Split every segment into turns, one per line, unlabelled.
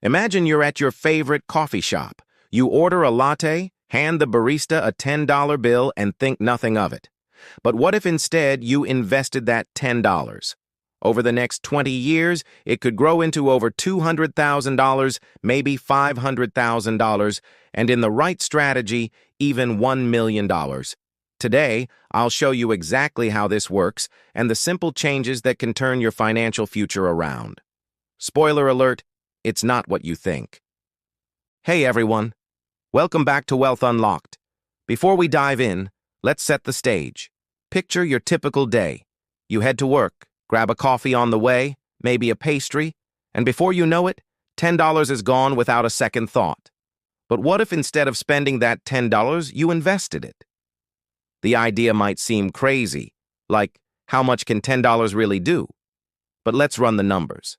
Imagine you're at your favorite coffee shop. You order a latte, hand the barista a $10 bill, and think nothing of it. But what if instead you invested that $10? Over the next 20 years, it could grow into over $200,000, maybe $500,000, and in the right strategy, even $1 million. Today, I'll show you exactly how this works and the simple changes that can turn your financial future around. Spoiler alert, it's not what you think. Hey everyone, welcome back to Wealth Unlocked. Before we dive in, let's set the stage. Picture your typical day. You head to work, grab a coffee on the way, maybe a pastry, and before you know it, $10 is gone without a second thought. But what if instead of spending that $10, you invested it? The idea might seem crazy, like how much can $10 really do? But let's run the numbers.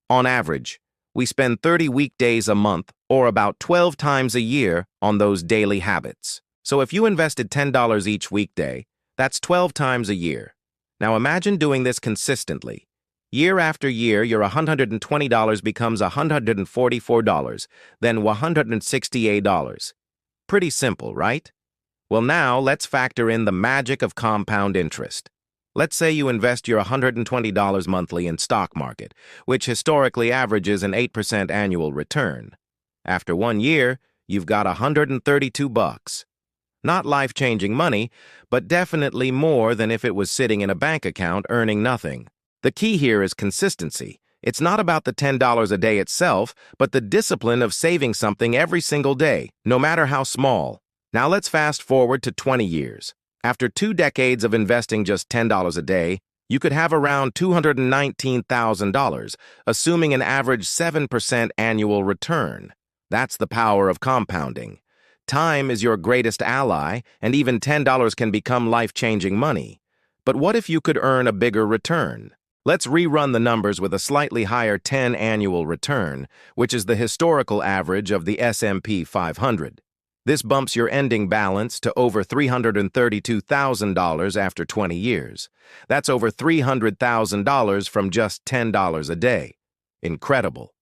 On average, we spend 30 weekdays a month, or about 12 times a year, on those daily habits. So if you invested $10 each weekday, that's 12 times a year. Now imagine doing this consistently. Year after year, your $120 becomes $144, then $168. Pretty simple, right? Well, now let's factor in the magic of compound interest. Let's say you invest your $120 monthly in stock market, which historically averages an 8% annual return. After 1 year, you've got $132. Not life-changing money, but definitely more than if it was sitting in a bank account earning nothing. The key here is consistency. It's not about the $10 a day itself, but the discipline of saving something every single day, no matter how small. Now let's fast forward to 20 years. After 2 decades of investing just $10 a day, you could have around $219,000, assuming an average 7% annual return. That's the power of compounding. Time is your greatest ally, and even $10 can become life-changing money. But what if you could earn a bigger return? Let's rerun the numbers with a slightly higher 10 annual return, which is the historical average of the S&P 500. This bumps your ending balance to over $332,000 after 20 years. That's over $300,000 from just $10 a day. Incredible.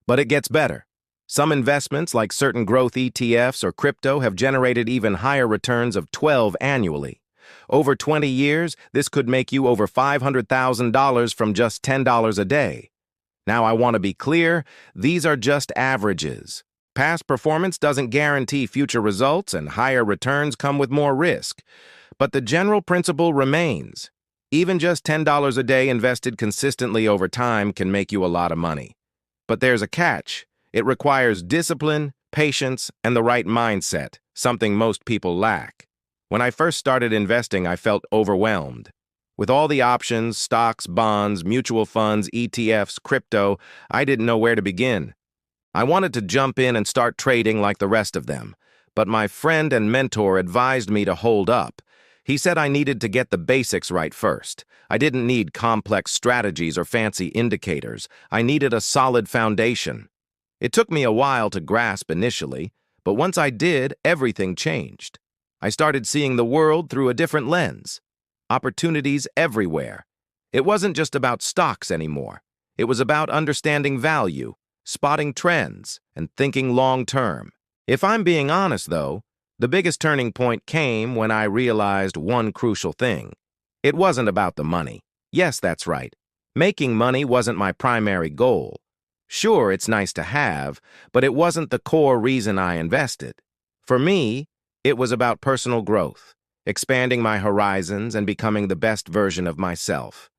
But it gets better. Some investments, like certain growth ETFs or crypto, have generated even higher returns of 12 annually. Over 20 years, this could make you over $500,000 from just $10 a day. Now, I want to be clear, these are just averages. Past performance doesn't guarantee future results, and higher returns come with more risk. But the general principle remains. Even just $10 a day invested consistently over time can make you a lot of money. But there's a catch. It requires discipline, patience, and the right mindset, something most people lack. When I first started investing, I felt overwhelmed. With all the options, stocks, bonds, mutual funds, ETFs, crypto, I didn't know where to begin. I wanted to jump in and start trading like the rest of them, but my friend and mentor advised me to hold up. He said I needed to get the basics right first. I didn't need complex strategies or fancy indicators. I needed a solid foundation. It took me a while to grasp initially, but once I did, everything changed. I started seeing the world through a different lens. Opportunities everywhere. It wasn't just about stocks anymore. It was about understanding value, spotting trends, and thinking long-term. If I'm being honest, though, the biggest turning point came when I realized one crucial thing. It wasn't about the money. Yes, that's right. Making money wasn't my primary goal. Sure, it's nice to have, but it wasn't the core reason I invested. For me, it was about personal growth, expanding my horizons and becoming the best version of myself.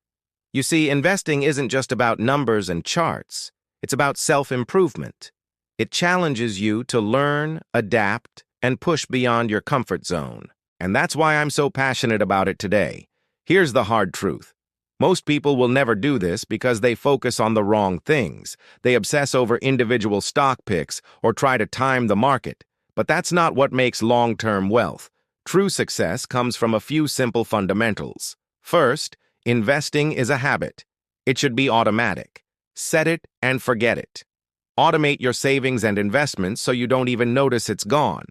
You see, investing isn't just about numbers and charts. It's about self-improvement. It challenges you to learn, adapt, and push beyond your comfort zone. And that's why I'm so passionate about it today. Here's the hard truth. Most people will never do this because they focus on the wrong things. They obsess over individual stock picks or try to time the market. But that's not what makes long-term wealth. True success comes from a few simple fundamentals. First, investing is a habit. It should be automatic. Set it and forget it. Automate your savings and investments so you don't even notice it's gone.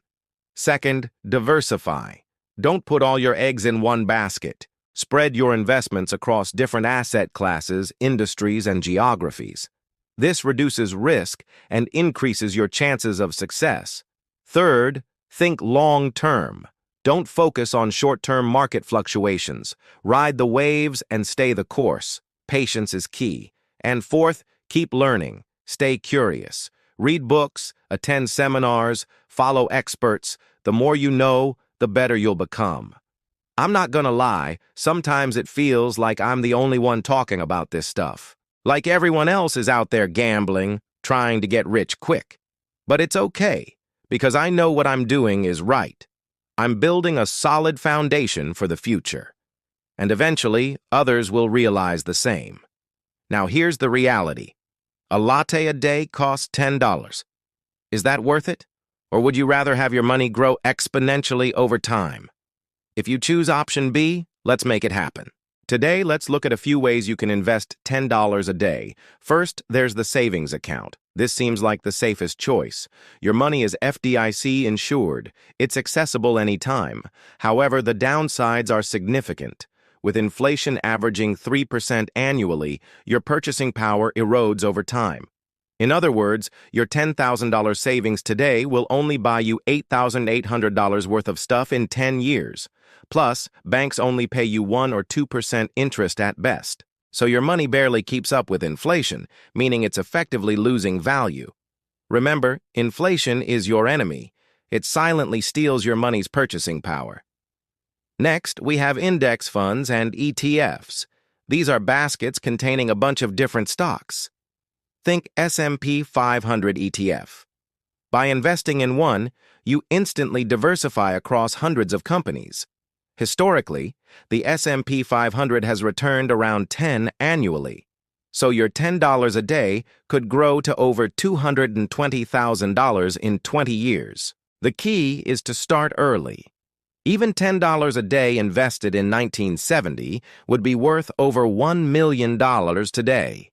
Second, diversify. Don't put all your eggs in one basket. Spread your investments across different asset classes, industries, and geographies. This reduces risk and increases your chances of success. Third, think long-term. Don't focus on short-term market fluctuations. Ride the waves and stay the course. Patience is key. And fourth, keep learning. Stay curious. Read books, attend seminars, follow experts. The more you know, the better you'll become. I'm not gonna lie, sometimes it feels like I'm the only one talking about this stuff. Like everyone else is out there gambling, trying to get rich quick. But it's okay, because I know what I'm doing is right. I'm building a solid foundation for the future. And eventually, others will realize the same. Now here's the reality. A latte a day costs $10. Is that worth it? Or would you rather have your money grow exponentially over time? If you choose option B, let's make it happen. Today, let's look at a few ways you can invest $10 a day. First, there's the savings account. This seems like the safest choice. Your money is FDIC insured. It's accessible anytime. However, the downsides are significant. With inflation averaging 3% annually, your purchasing power erodes over time. In other words, your $10,000 savings today will only buy you $8,800 worth of stuff in 10 years. Plus, banks only pay you 1 or 2% interest at best. So your money barely keeps up with inflation, meaning it's effectively losing value. Remember, inflation is your enemy. It silently steals your money's purchasing power. Next, we have index funds and ETFs. These are baskets containing a bunch of different stocks. Think S&P 500 ETF. By investing in one, you instantly diversify across hundreds of companies. Historically, the S&P 500 has returned around 10 annually. So your $10 a day could grow to over $220,000 in 20 years. The key is to start early. Even $10 a day invested in 1970 would be worth over $1 million today.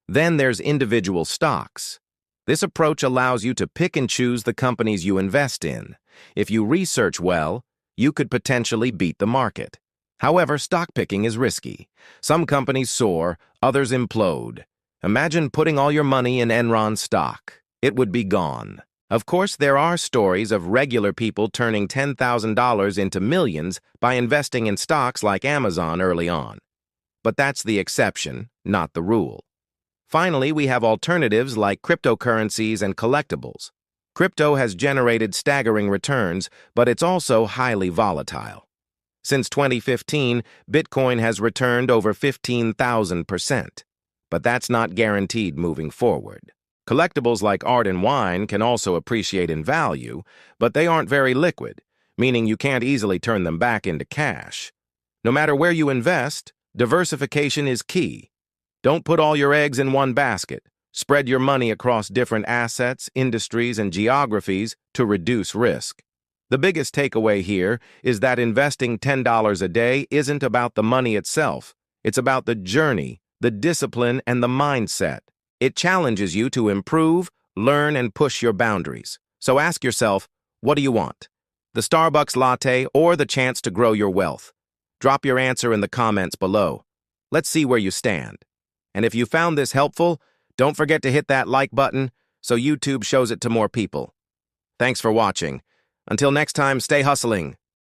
Then there's individual stocks. This approach allows you to pick and choose the companies you invest in. If you research well, you could potentially beat the market. However, stock picking is risky. Some companies soar, others implode. Imagine putting all your money in Enron stock. It would be gone. Of course, there are stories of regular people turning $10,000 into millions by investing in stocks like Amazon early on. But that's the exception, not the rule. Finally, we have alternatives like cryptocurrencies and collectibles. Crypto has generated staggering returns, but it's also highly volatile. Since 2015, Bitcoin has returned over 15,000%. But that's not guaranteed moving forward. Collectibles like art and wine can also appreciate in value, but they aren't very liquid, meaning you can't easily turn them back into cash. No matter where you invest, diversification is key. Don't put all your eggs in one basket. Spread your money across different assets, industries, and geographies to reduce risk. The biggest takeaway here is that investing $10 a day isn't about the money itself. It's about the journey, the discipline, and the mindset. It challenges you to improve, learn, and push your boundaries. So ask yourself, what do you want? The Starbucks latte or the chance to grow your wealth? Drop your answer in the comments below. Let's see where you stand. And if you found this helpful, don't forget to hit that like button so YouTube shows it to more people. Thanks for watching. Until next time, stay hustling.